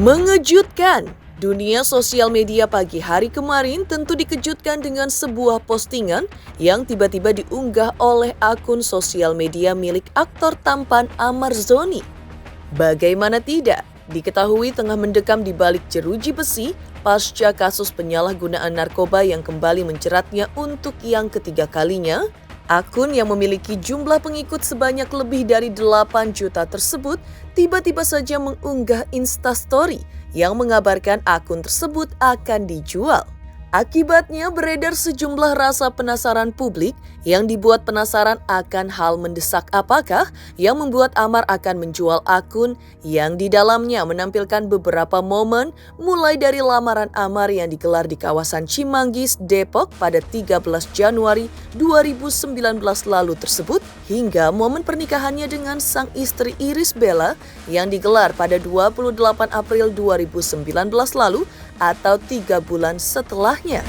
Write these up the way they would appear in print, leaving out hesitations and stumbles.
Mengejutkan! Dunia sosial media pagi hari kemarin tentu dikejutkan dengan sebuah postingan yang tiba-tiba diunggah oleh akun sosial media milik aktor tampan Amar Zoni. Bagaimana tidak, diketahui tengah mendekam di balik jeruji besi pasca kasus penyalahgunaan narkoba yang kembali menjeratnya untuk yang ketiga kalinya. Akun yang memiliki jumlah pengikut sebanyak lebih dari 8 juta tersebut tiba-tiba saja mengunggah Instastory yang mengabarkan akun tersebut akan dijual. Akibatnya beredar sejumlah rasa penasaran publik yang dibuat penasaran akan hal mendesak apakah yang membuat Amar akan menjual akun yang di dalamnya menampilkan beberapa momen mulai dari lamaran Amar yang digelar di kawasan Cimanggis, Depok pada 13 Januari 2019 lalu tersebut hingga momen pernikahannya dengan sang istri Iris Bella yang digelar pada 28 April 2019 lalu atau 3 bulan setelahnya.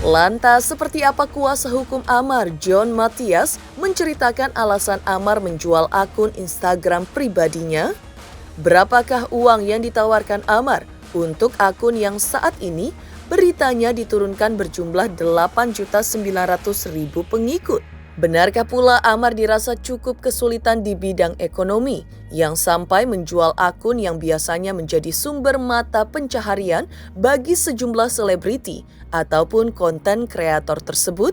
Lantas, seperti apa kuasa hukum Amar, John Matias, menceritakan alasan Amar menjual akun Instagram pribadinya? Berapakah uang yang ditawarkan Amar untuk akun yang saat ini beritanya diturunkan berjumlah 8.900.000 pengikut? Benarkah pula Amar dirasa cukup kesulitan di bidang ekonomi yang sampai menjual akun yang biasanya menjadi sumber mata pencaharian bagi sejumlah selebriti ataupun konten kreator tersebut?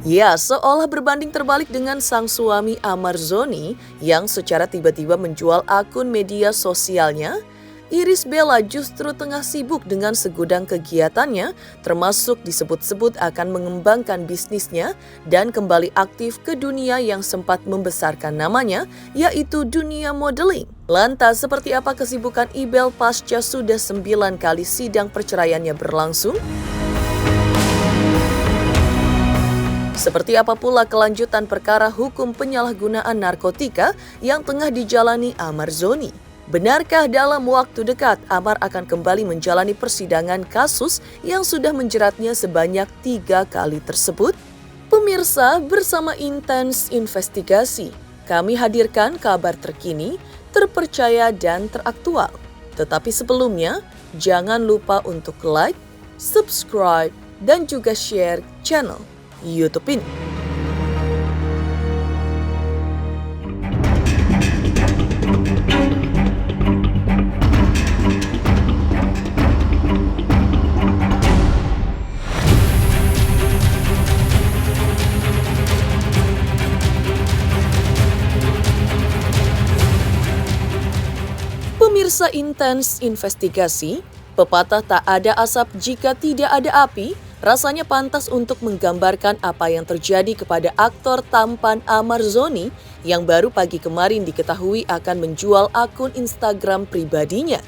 Ya, seolah berbanding terbalik dengan sang suami Amar Zoni yang secara tiba-tiba menjual akun media sosialnya. Iris Bella justru tengah sibuk dengan segudang kegiatannya, termasuk disebut-sebut akan mengembangkan bisnisnya dan kembali aktif ke dunia yang sempat membesarkan namanya, yaitu dunia modeling. Lantas, seperti apa kesibukan Ibel pasca sudah 9 kali sidang perceraiannya berlangsung? Seperti apa pula kelanjutan perkara hukum penyalahgunaan narkotika yang tengah dijalani Amar Zoni? Benarkah dalam waktu dekat Amar akan kembali menjalani persidangan kasus yang sudah menjeratnya sebanyak 3 kali tersebut? Pemirsa, bersama Intens Investigasi, kami hadirkan kabar terkini, terpercaya dan teraktual. Tetapi sebelumnya, jangan lupa untuk like, subscribe, dan juga share channel YouTube ini. Pemirsa Intens Investigasi, pepatah tak ada asap jika tidak ada api, rasanya pantas untuk menggambarkan apa yang terjadi kepada aktor tampan Amar Zoni yang baru pagi kemarin diketahui akan menjual akun Instagram pribadinya.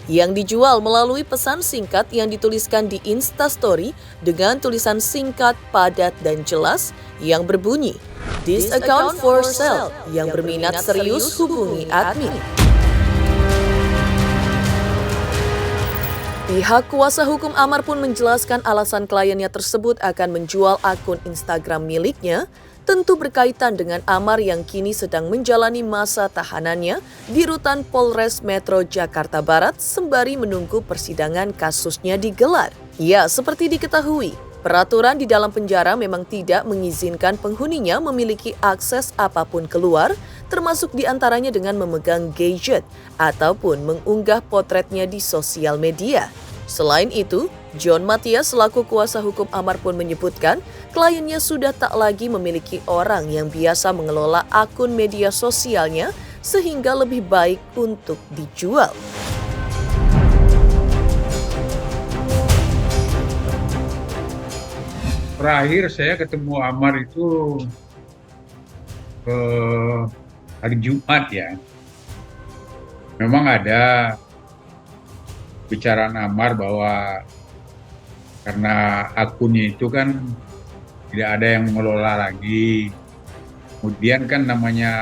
Yang dijual melalui pesan singkat yang dituliskan di Instastory dengan tulisan singkat, padat, dan jelas yang berbunyi, "This account for sale, yang berminat serius hubungi admin." Pihak kuasa hukum Amar pun menjelaskan alasan kliennya tersebut akan menjual akun Instagram miliknya, tentu berkaitan dengan Amar yang kini sedang menjalani masa tahanannya di rutan Polres Metro Jakarta Barat sembari menunggu persidangan kasusnya digelar. Ya, seperti diketahui, peraturan di dalam penjara memang tidak mengizinkan penghuninya memiliki akses apapun keluar, termasuk diantaranya dengan memegang gadget ataupun mengunggah potretnya di sosial media. Selain itu, John Matias selaku kuasa hukum Amar pun menyebutkan kliennya sudah tak lagi memiliki orang yang biasa mengelola akun media sosialnya sehingga lebih baik untuk dijual. Terakhir saya ketemu Amar itu hari Jumat ya. Memang ada bicara Amar bahwa karena akunnya itu kan tidak ada yang mengelola lagi. Kemudian kan namanya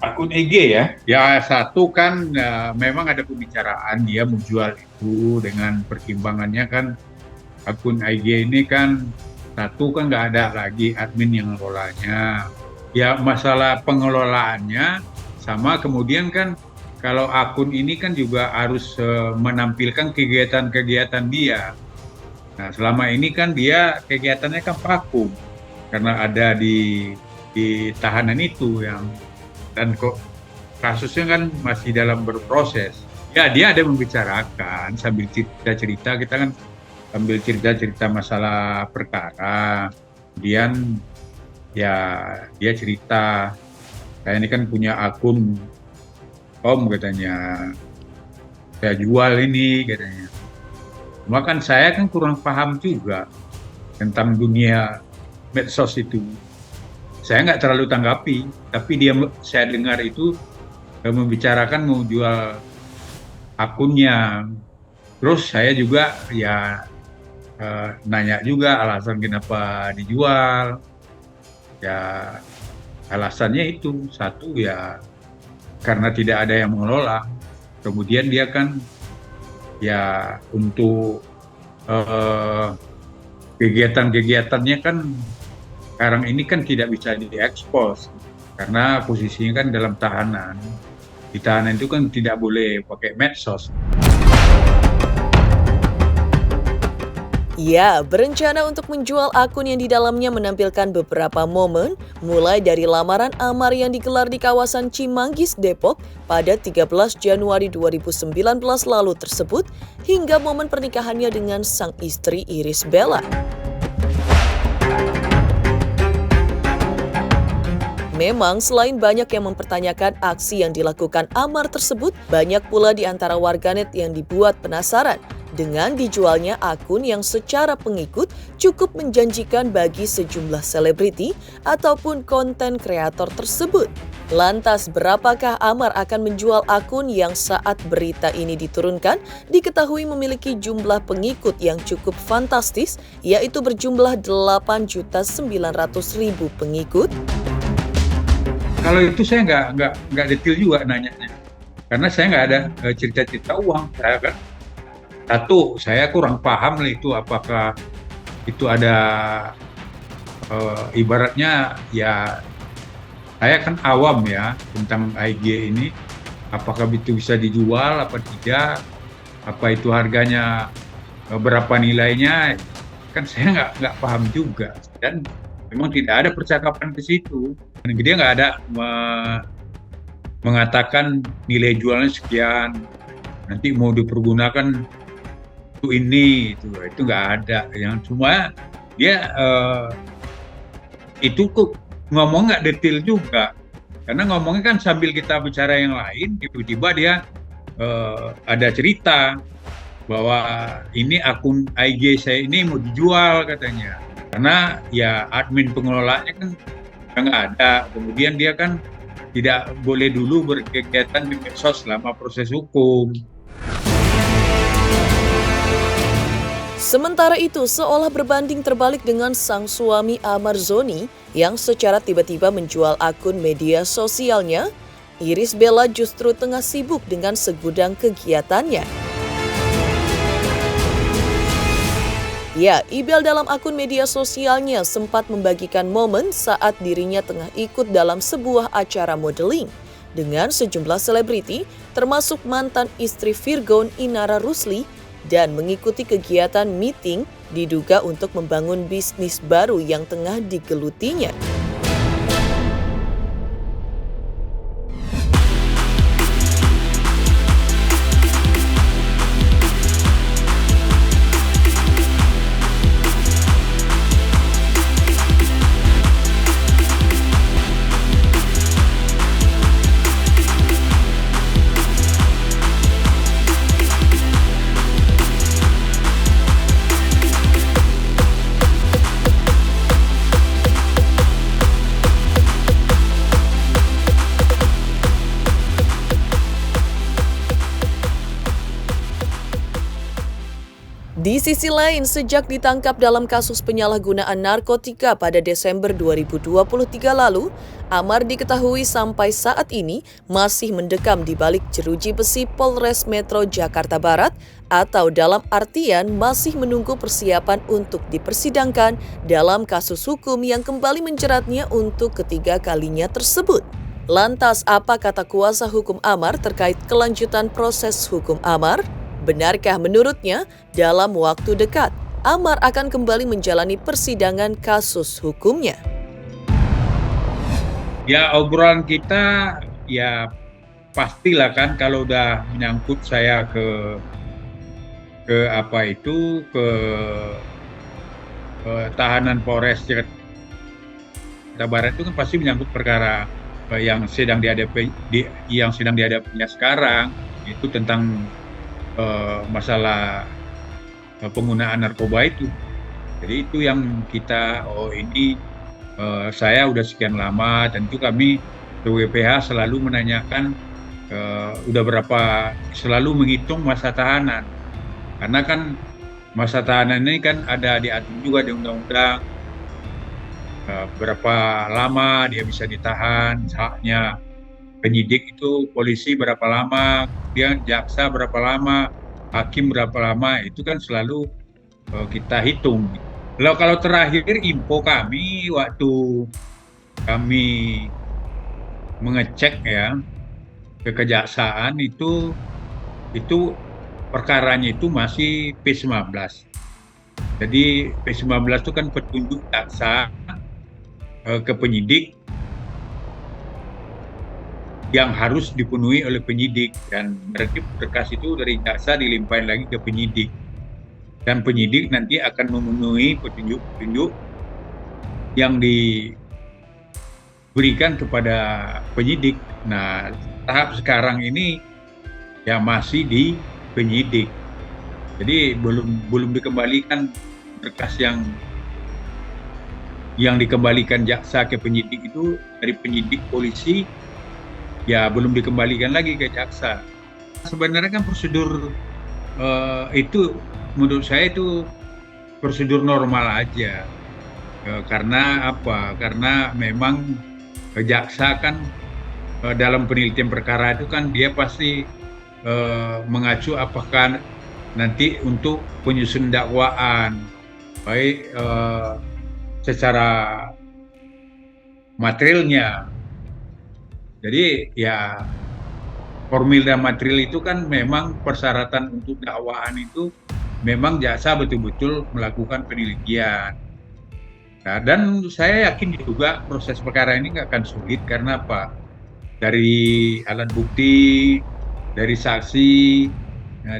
akun IG ya. Ya satu kan memang ada pembicaraan dia menjual itu dengan pertimbangannya kan akun IG ini kan Satu kan nggak ada lagi admin yang ngelolanya. Ya masalah pengelolaannya sama, kemudian kan kalau akun ini kan juga harus menampilkan kegiatan-kegiatan dia. Nah, selama ini kan dia kegiatannya kan vakum karena ada di tahanan itu yang, dan kok kasusnya kan masih dalam berproses. Ya, dia ada membicarakan sambil cerita-cerita, kita kan sambil cerita-cerita masalah perkara. Kemudian ya dia cerita, saya ini kan punya akun Om katanya, saya jual ini katanya. Cuma kan saya kan kurang paham juga tentang dunia medsos itu. Saya nggak terlalu tanggapi, tapi saya dengar itu membicarakan mau jual akunnya. Terus saya juga ya nanya juga alasan kenapa dijual. Ya alasannya itu satu ya karena tidak ada yang mengelola. Kemudian dia kan ya untuk kegiatan-kegiatannya kan sekarang ini kan tidak bisa diekspos karena posisinya kan dalam tahanan. Di tahanan itu kan tidak boleh pakai medsos. Ia berencana untuk menjual akun yang di dalamnya menampilkan beberapa momen, mulai dari lamaran Amar yang digelar di kawasan Cimanggis, Depok pada 13 Januari 2019 lalu tersebut, hingga momen pernikahannya dengan sang istri Irish Bella. Memang selain banyak yang mempertanyakan aksi yang dilakukan Amar tersebut, banyak pula di antara warganet yang dibuat penasaran dengan dijualnya akun yang secara pengikut cukup menjanjikan bagi sejumlah selebriti ataupun konten kreator tersebut. Lantas berapakah Amar akan menjual akun yang saat berita ini diturunkan diketahui memiliki jumlah pengikut yang cukup fantastis, yaitu berjumlah 8.900.000 pengikut? Kalau itu saya nggak detail juga nanyanya, karena saya nggak ada cerita-cerita uang. Saya kan satu, saya kurang paham lah itu apakah itu ada ibaratnya ya, saya kan awam ya tentang IG ini, apakah itu bisa dijual apa tidak, apa itu harganya, berapa nilainya, kan saya nggak paham juga, dan memang tidak ada percakapan ke situ. Dan dia nggak ada mengatakan nilai jualnya sekian, nanti mau dipergunakan ini itu nggak ada. Yang cuma dia itu kok ngomong nggak detail juga, karena ngomongnya kan sambil kita bicara yang lain, tiba-tiba dia ada cerita bahwa ini akun IG saya ini mau dijual katanya, karena ya admin pengelolanya kan nggak ada. Kemudian dia kan tidak boleh dulu berkegiatan di medsos selama proses hukum. Sementara itu, seolah berbanding terbalik dengan sang suami Amar Zoni yang secara tiba-tiba menjual akun media sosialnya, Irish Bella justru tengah sibuk dengan segudang kegiatannya. Ya, Ibel dalam akun media sosialnya sempat membagikan momen saat dirinya tengah ikut dalam sebuah acara modeling dengan sejumlah selebriti, termasuk mantan istri Virgon Inara Rusli, dan mengikuti kegiatan meeting diduga untuk membangun bisnis baru yang tengah digelutinya. Di sisi lain, sejak ditangkap dalam kasus penyalahgunaan narkotika pada Desember 2023 lalu, Amar diketahui sampai saat ini masih mendekam di balik jeruji besi Polres Metro Jakarta Barat atau dalam artian masih menunggu persiapan untuk dipersidangkan dalam kasus hukum yang kembali menjeratnya untuk ketiga kalinya tersebut. Lantas, apa kata kuasa hukum Amar terkait kelanjutan proses hukum Amar? Benarkah menurutnya, dalam waktu dekat, Amar akan kembali menjalani persidangan kasus hukumnya? Ya, obrolan kita ya pastilah kan kalau udah menyangkut saya ke tahanan Polres Jakarta Barat itu kan pasti menyangkut perkara yang sedang dihadapinya sekarang, itu tentang masalah penggunaan narkoba itu. Jadi itu yang kita, saya udah sekian lama, tentu kami WPH selalu menanyakan selalu menghitung masa tahanan. Karena kan masa tahanan ini kan ada diatur juga di undang-undang, berapa lama dia bisa ditahan, haknya penyidik itu polisi berapa lama, kemudian jaksa berapa lama, hakim berapa lama, itu kan selalu kita hitung. Kalau terakhir info kami waktu kami mengecek ya ke kejaksaan itu perkaranya itu masih P19. Jadi P19 itu kan petunjuk jaksa ke penyidik yang harus dipenuhi oleh penyidik, dan berarti berkas itu dari jaksa dilimpahin lagi ke penyidik, dan penyidik nanti akan memenuhi petunjuk-petunjuk yang diberikan kepada penyidik. Nah, tahap sekarang ini ya masih di penyidik, jadi belum dikembalikan berkas yang dikembalikan jaksa ke penyidik itu dari penyidik polisi. Ya belum dikembalikan lagi ke jaksa. Sebenarnya kan prosedur itu menurut saya itu prosedur normal aja. Karena apa? Karena memang jaksa kan dalam penelitian perkara itu kan dia pasti mengacu apakah nanti untuk penyusun dakwaan, baik secara materialnya. Jadi ya formil dan material itu kan memang persyaratan untuk dakwaan itu memang jaksa betul-betul melakukan penelitian. Nah, dan saya yakin juga proses perkara ini nggak akan sulit, karena apa? Dari alat bukti, dari saksi,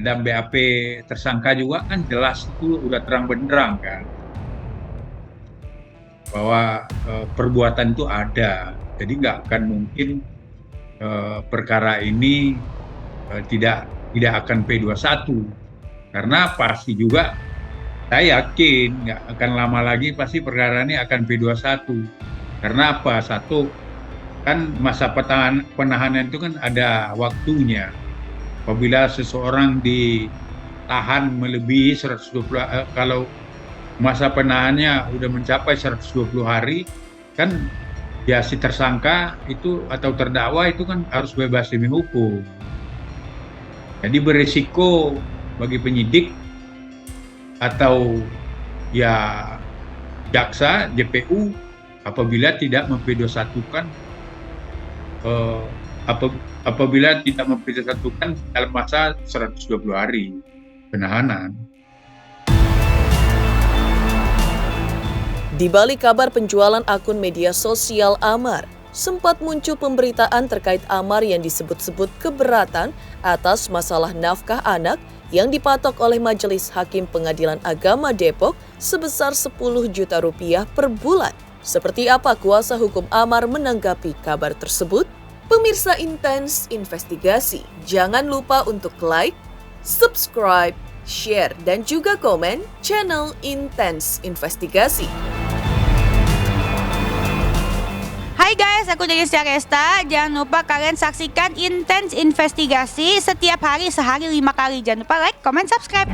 dan BAP tersangka juga kan jelas itu udah terang benderang kan bahwa perbuatan itu ada. Jadi nggak akan mungkin perkara ini tidak akan P21, karena pasti juga saya yakin nggak akan lama lagi pasti perkara ini akan P21. Karena apa? Satu, kan masa penahanan itu kan ada waktunya. Apabila seseorang ditahan melebihi 120, kalau masa penahannya udah mencapai 120 hari, kan ya si tersangka itu atau terdakwa itu kan harus bebas demi hukum. Jadi berisiko bagi penyidik atau ya jaksa JPU apabila tidak memp21-kan dalam masa 120 hari penahanan. Di balik kabar penjualan akun media sosial Amar, sempat muncul pemberitaan terkait Amar yang disebut-sebut keberatan atas masalah nafkah anak yang dipatok oleh Majelis Hakim Pengadilan Agama Depok sebesar 10 juta rupiah per bulan. Seperti apa kuasa hukum Amar menanggapi kabar tersebut? Pemirsa Intens Investigasi, jangan lupa untuk like, subscribe, share, dan juga komen channel Intens Investigasi. Hai guys, aku Delisya Resta. Jangan lupa kalian saksikan Intens Investigasi setiap hari, sehari 5 kali. Jangan lupa like, comment, subscribe.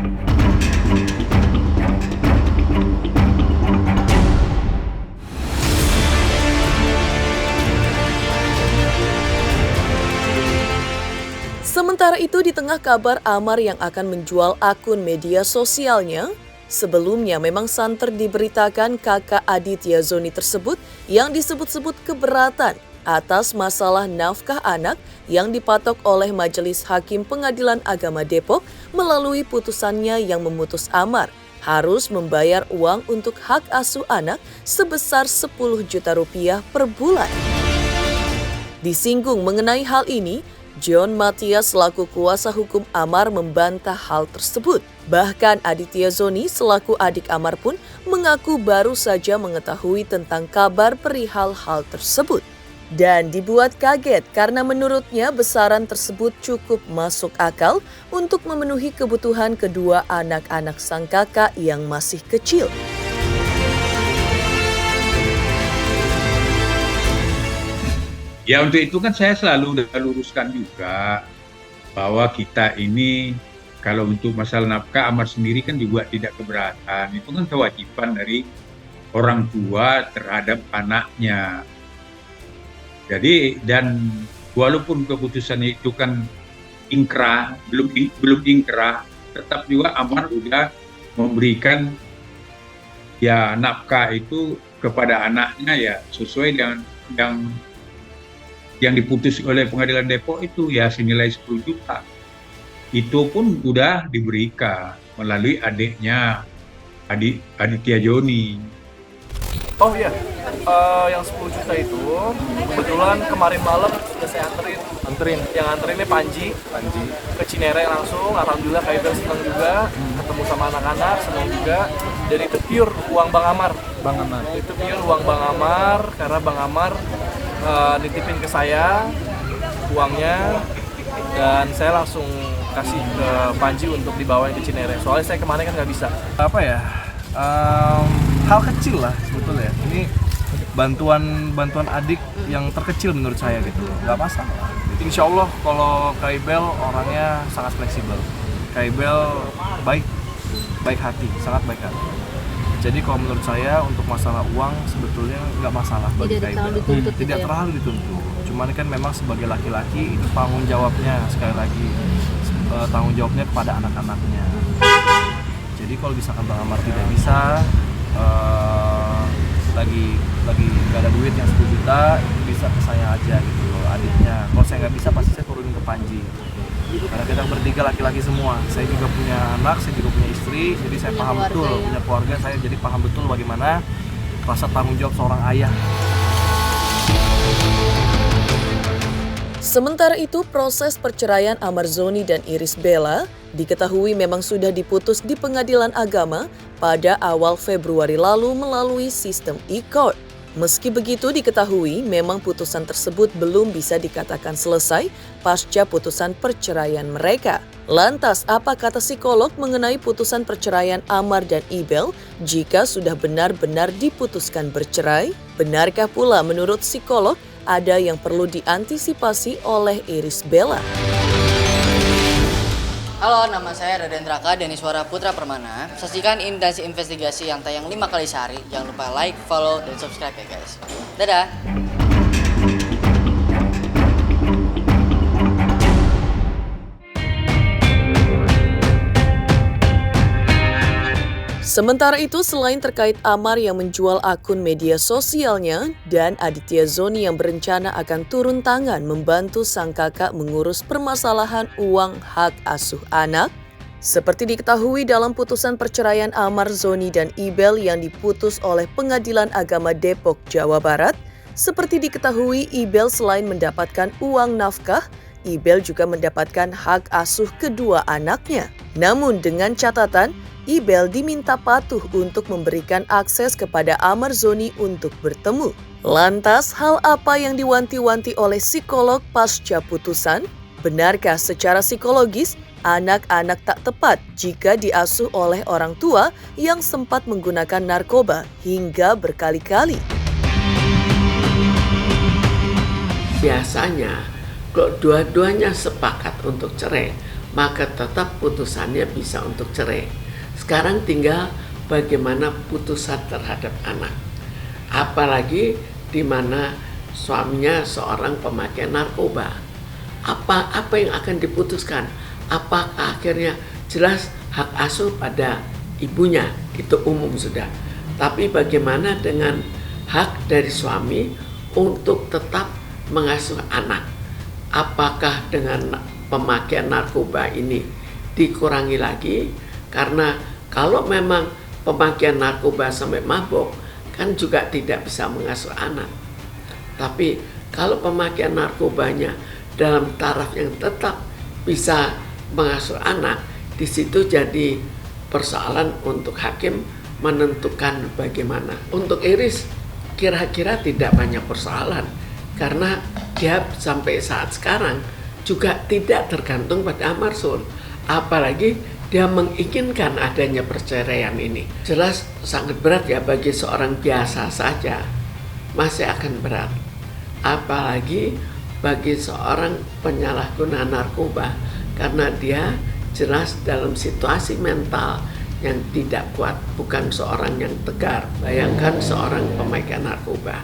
Sementara itu di tengah kabar Amar yang akan menjual akun media sosialnya, sebelumnya memang santer diberitakan kakak Aditya Zoni tersebut yang disebut-sebut keberatan atas masalah nafkah anak yang dipatok oleh Majelis Hakim Pengadilan Agama Depok melalui putusannya yang memutus Amar harus membayar uang untuk hak asuh anak sebesar 10 juta rupiah per bulan. Disinggung mengenai hal ini, John Matias selaku kuasa hukum Amar membantah hal tersebut. Bahkan Aditya Zoni selaku adik Amar pun mengaku baru saja mengetahui tentang kabar perihal hal tersebut. Dan dibuat kaget karena menurutnya besaran tersebut cukup masuk akal untuk memenuhi kebutuhan kedua anak-anak sang kakak yang masih kecil. Ya untuk itu kan saya selalu luruskan juga bahwa kita ini kalau untuk masalah nafkah Amar sendiri kan juga tidak keberatan. Itu kan kewajiban dari orang tua terhadap anaknya. Jadi dan walaupun keputusan itu kan ingkrah, belum ingkrah, tetap juga Amar sudah memberikan ya nafkah itu kepada anaknya ya sesuai dengan yang diputus oleh Pengadilan Depok itu ya senilai 10 juta. Itu pun sudah diberikan melalui adiknya, Aditya Zoni. Oh iya, yang 10 juta itu kebetulan kemarin malam sudah saya anterin. Yang anterinnya Panji ke Cinere langsung. Alhamdulillah Kak Ibel senang juga, ketemu sama anak-anak senang juga. Dan itu pure uang Bang Amar. Itu pure uang Bang Amar karena Bang Amar nitipin ke saya uangnya dan saya langsung kasih ke Panji untuk dibawain ke Cinere. Soalnya saya kemarin kan nggak bisa. Apa ya? Hal kecil lah sebetulnya. Ini bantuan adik yang terkecil menurut saya gitu. Nggak masalah. Insya Allah kalau Kak Ibel orangnya sangat fleksibel. Kak Ibel baik hati, sangat baik hati. Jadi kalau menurut saya untuk masalah uang sebetulnya nggak masalah bagi Kak Ibel. Tidak terlalu dituntut. Cuman kan memang sebagai laki-laki itu tanggung jawabnya sekali lagi tanggung jawabnya kepada anak-anaknya. Jadi kalau misalkan Bang Amar tidak bisa lagi nggak ada duit yang 10 juta itu bisa ke saya aja gitu loh adiknya. Kalau saya nggak bisa pasti saya turunin ke Panji. Karena kita bertiga laki-laki semua. Saya juga punya anak, saya juga punya istri, jadi saya paham betul punya keluarga. Saya jadi paham betul bagaimana rasa tanggung jawab seorang ayah. Sementara itu, proses perceraian Amar Zoni dan Iris Bella diketahui memang sudah diputus di Pengadilan Agama pada awal Februari lalu melalui sistem e-court. Meski begitu diketahui memang putusan tersebut belum bisa dikatakan selesai pasca putusan perceraian mereka. Lantas apa kata psikolog mengenai putusan perceraian Amar dan Ibel jika sudah benar-benar diputuskan bercerai? Benarkah pula menurut psikolog ada yang perlu diantisipasi oleh Iris Bella? Halo, nama saya Radendraka Deniswara Putra Permana. Saksikan Intensi Investigasi yang tayang 5 kali sehari. Jangan lupa like, follow, dan subscribe ya guys. Dadah! Sementara itu, selain terkait Amar yang menjual akun media sosialnya dan Aditya Zoni yang berencana akan turun tangan membantu sang kakak mengurus permasalahan uang hak asuh anak, seperti diketahui dalam putusan perceraian Amar Zoni dan Ibel yang diputus oleh Pengadilan Agama Depok, Jawa Barat, seperti diketahui Ibel selain mendapatkan uang nafkah, Ibel juga mendapatkan hak asuh kedua anaknya. Namun dengan catatan, Ibel diminta patuh untuk memberikan akses kepada Amar Zoni untuk bertemu. Lantas, hal apa yang diwanti-wanti oleh psikolog pasca putusan? Benarkah secara psikologis anak-anak tak tepat jika diasuh oleh orang tua yang sempat menggunakan narkoba hingga berkali-kali? Biasanya, kalau dua-duanya sepakat untuk cerai, maka tetap putusannya bisa untuk cerai. Sekarang tinggal bagaimana putusan terhadap anak. Apalagi di mana suaminya seorang pemakai narkoba. apa yang akan diputuskan? Apakah akhirnya jelas hak asuh pada ibunya, itu umum sudah. Tapi bagaimana dengan hak dari suami untuk tetap mengasuh anak? Apakah dengan pemakaian narkoba ini dikurangi lagi? Karena kalau memang pemakaian narkoba sampai mabuk, kan juga tidak bisa mengasuh anak. Tapi kalau pemakaian narkobanya dalam taraf yang tetap bisa mengasuh anak, di situ jadi persoalan untuk hakim menentukan bagaimana. Untuk Iris kira-kira tidak banyak persoalan, karena dia sampai saat sekarang juga tidak tergantung pada Amarsun. Apalagi dia menginginkan adanya perceraian ini. Jelas sangat berat ya bagi seorang biasa saja, masih akan berat. Apalagi bagi seorang penyalahguna narkoba, karena dia jelas dalam situasi mental yang tidak kuat, bukan seorang yang tegar. Bayangkan seorang pemegang narkoba,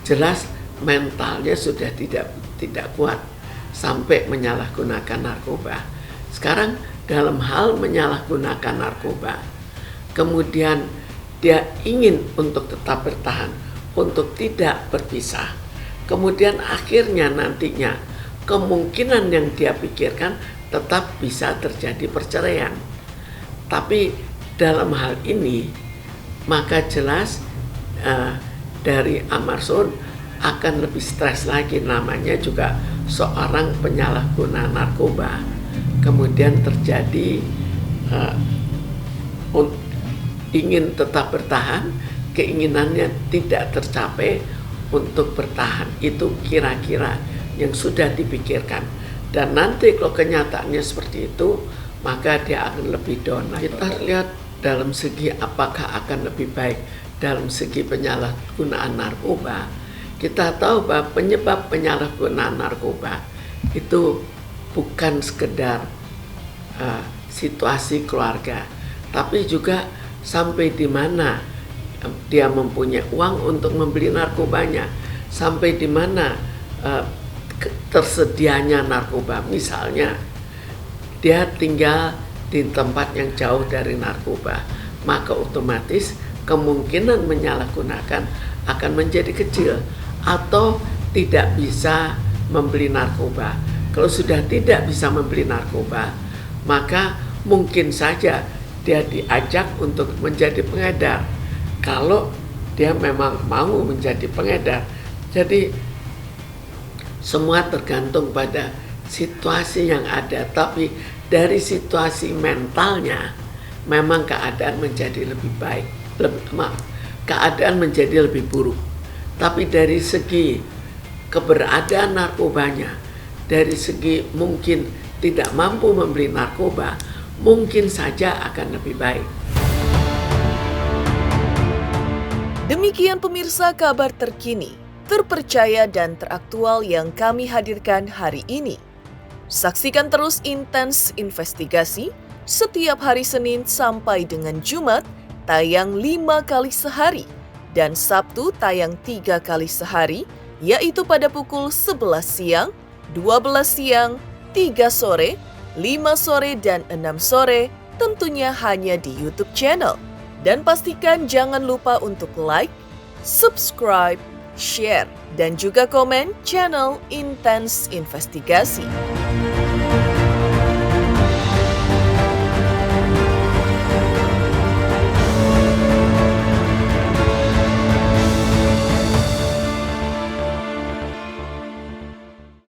jelas mentalnya sudah tidak kuat sampai menyalahgunakan narkoba. Sekarang dalam hal menyalahgunakan narkoba, kemudian dia ingin untuk tetap bertahan, untuk tidak berpisah. Kemudian akhirnya nantinya kemungkinan yang dia pikirkan tetap bisa terjadi perceraian. Tapi dalam hal ini maka jelas dari Amarsun akan lebih stres lagi, namanya juga seorang penyalahguna narkoba. Kemudian terjadi ingin tetap bertahan, keinginannya tidak tercapai untuk bertahan. Itu kira-kira yang sudah dipikirkan. Dan nanti kalau kenyataannya seperti itu, maka dia akan lebih down. Kita lihat dalam segi apakah akan lebih baik dalam segi penyalahgunaan narkoba. Kita tahu bahwa penyebab penyalahgunaan narkoba itu bukan sekedar situasi keluarga, tapi juga sampai di mana dia mempunyai uang untuk membeli narkobanya, sampai di mana tersedianya narkoba. Misalnya dia tinggal di tempat yang jauh dari narkoba, maka otomatis kemungkinan menyalahgunakan akan menjadi kecil, atau tidak bisa membeli narkoba. Kalau sudah tidak bisa membeli narkoba, maka mungkin saja dia diajak untuk menjadi pengedar, kalau dia memang mau menjadi pengedar. Jadi semua tergantung pada situasi yang ada. Tapi dari situasi mentalnya memang keadaan menjadi lebih baik, keadaan menjadi lebih buruk. Tapi dari segi keberadaan narkobanya, dari segi mungkin tidak mampu membeli narkoba, mungkin saja akan lebih baik. Demikian pemirsa kabar terkini, terpercaya dan teraktual yang kami hadirkan hari ini. Saksikan terus Intens Investigasi setiap hari Senin sampai dengan Jumat tayang 5 kali sehari dan Sabtu tayang 3 kali sehari, yaitu pada pukul 11 siang, 12 siang, 3 sore, 5 sore dan 6 sore, tentunya hanya di YouTube channel. Dan pastikan jangan lupa untuk like, subscribe, share, dan juga komen channel Intens Investigasi.